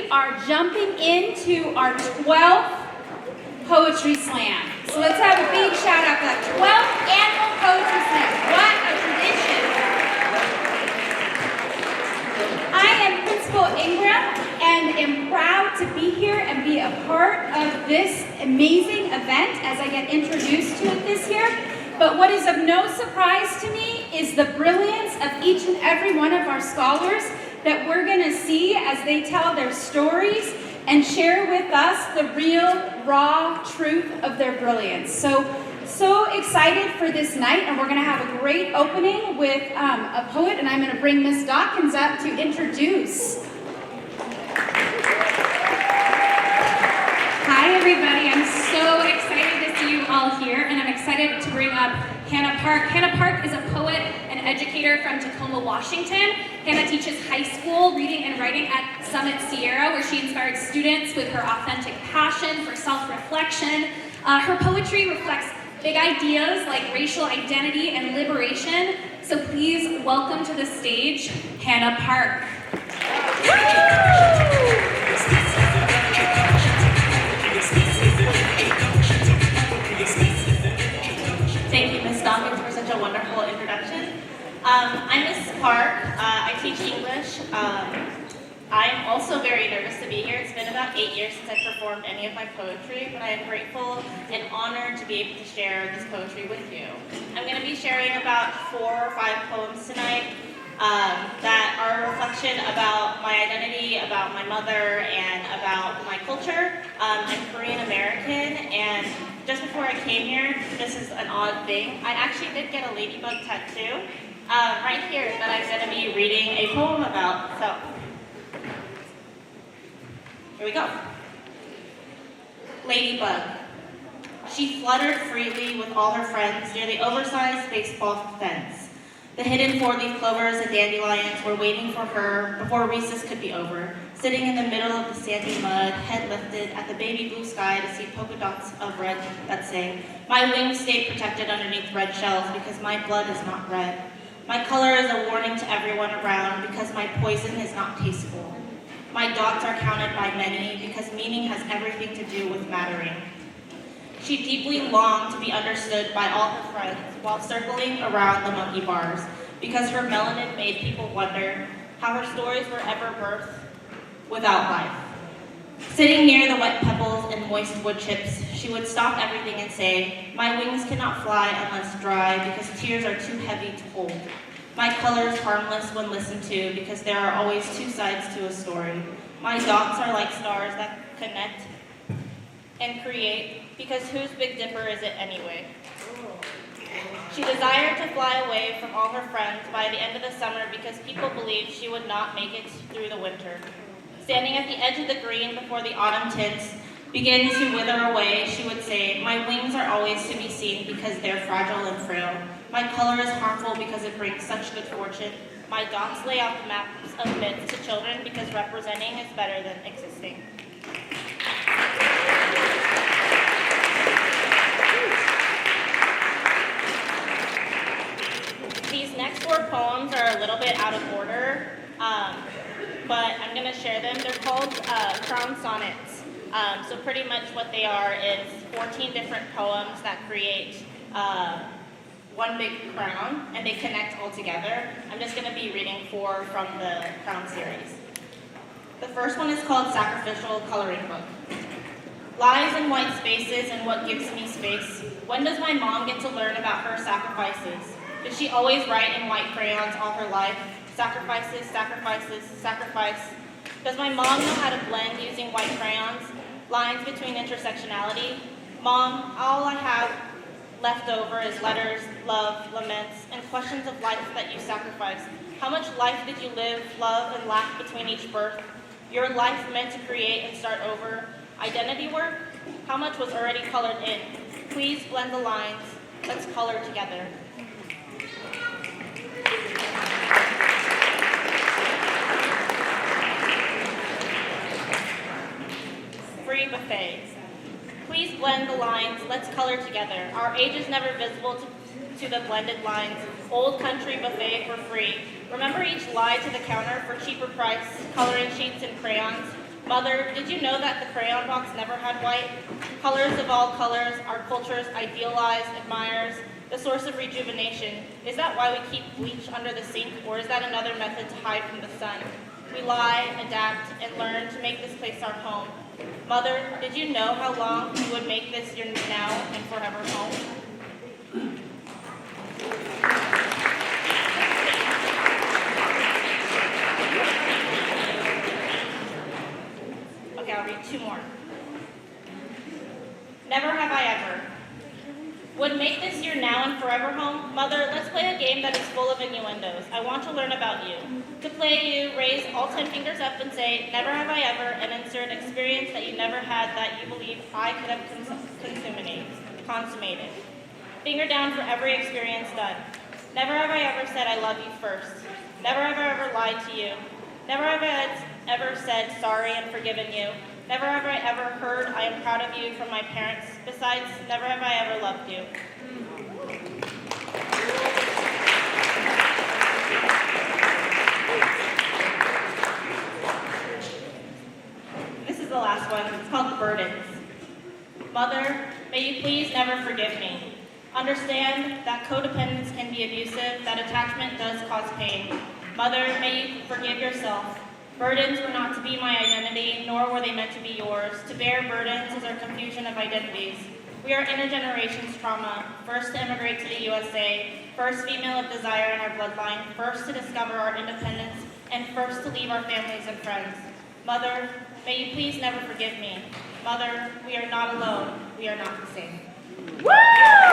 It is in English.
we are jumping into our 12th Poetry Slam. So let's have a big shout out to that 12th annual Poetry Slam. What a tradition. I am Principal Ingram and am proud to be here and be a part of this amazing event as I get introduced to it this year. But what is of no surprise to me is the brilliance of each and every one of our scholars that we're going to see as they tell their stories and share with us the real, raw truth of their brilliance. So excited for this night, and we're going to have a great opening with a poet, and I'm going to bring Miss Dawkins up to introduce. Hi everybody, I'm so excited to see you all here, and I'm excited to bring up Hannah Park. Hannah Park is a poet and educator from Tacoma, Washington. Hannah teaches high school reading and writing at Summit Sierra, where she inspired students with her authentic passion for self-reflection. Her poetry reflects big ideas like racial identity and liberation. So please welcome to the stage, Hannah Park. Thank you, Ms. Dawkins, for such a wonderful introduction. I'm Ms. Park. I teach English. I'm also very nervous to be here. It's been about 8 years since I performed any of my poetry, but I am grateful and honored to be able to share this poetry with you. I'm going to be sharing about 4 or 5 poems tonight that are a reflection about my identity, about my mother, and about my culture. I'm Korean American, and just before I came here, this is an odd thing. I actually did get a ladybug tattoo right here that I'm going to be reading a poem about. So, here we go. Ladybug. She fluttered freely with all her friends near the oversized baseball fence. The hidden four-leaf clovers and dandelions were waiting for her before recess could be over, sitting in the middle of the sandy mud, head lifted at the baby blue sky to see polka dots of red that sang, "My wings stay protected underneath red shells because my blood is not red. My color is a warning to everyone around because my poison is not tasteful. My dots are counted by many because meaning has everything to do with mattering." She deeply longed to be understood by all her friends while circling around the monkey bars because her melanin made people wonder how her stories were ever birthed without life. Sitting near the wet pebbles and moist wood chips, she would stop everything and say, "My wings cannot fly unless dry because tears are too heavy to hold. My color is harmless when listened to because there are always 2 sides to a story. My dots are like stars that connect and create because whose Big Dipper is it anyway?" She desired to fly away from all her friends by the end of the summer because people believed she would not make it through the winter. Standing at the edge of the green before the autumn tints began to wither away, she would say, "My wings are always to be seen because they're fragile and frail. My color is harmful because it brings such good fortune. My dots lay out the maps of myths to children because representing is better than existing." These next 4 poems are a little bit out of order, but I'm going to share them. They're called crown sonnets. So pretty much what they are is 14 different poems that create one big crown, and they connect all together. I'm just going to be reading 4 from the crown series. The first one is called Sacrificial Coloring Book. Lies in white spaces and what gives me space. When does my mom get to learn about her sacrifices? Did she always write in white crayons all her life? Sacrifices, sacrifices, sacrifice. Does my mom know how to blend using white crayons? Lines between intersectionality? Mom, all I have left over is letters, love, laments, and questions of life that you sacrificed. How much life did you live, love, and laugh between each birth? Your life meant to create and start over. Identity work? How much was already colored in? Please blend the lines. Let's color together. Free buffets. Please blend the lines. Let's color together. Our age is never visible to the blended lines. Old country buffet for free. Remember each lie to the counter for cheaper price, coloring sheets and crayons. Mother, did you know that the crayon box never had white? Colors of all colors, our culture's idealized, admires, the source of rejuvenation. Is that why we keep bleach under the sink, or is that another method to hide from the sun? We lie, adapt, and learn to make this place our home. Mother, did you know how long you would make this your now and forever home? Okay, I'll read two more. Never have I ever. Would make this your now and forever home? Mother, let's play a game that is full of innuendos. I want to learn about you. To play you, raise all 10 fingers up and say, never have I ever, and insert experience that you never had that you believe I could have consummated. Finger down for every experience done. Never have I ever said I love you first. Never have I ever lied to you. Never have I ever said sorry and forgiven you. Never have I ever heard I am proud of you from my parents. Besides, never have I ever loved you. This is the last one. It's called Burdens. Mother, may you please never forgive me. Understand that codependence can be abusive, that attachment does cause pain. Mother, may you forgive yourself. Burdens were not to be my identity, nor were they meant to be yours. To bear burdens is our confusion of identities. We are intergenerations trauma, first to immigrate to the USA, first female of desire in our bloodline, first to discover our independence, and first to leave our families and friends. Mother, may you please never forgive me. Mother, we are not alone. We are not the same. Woo!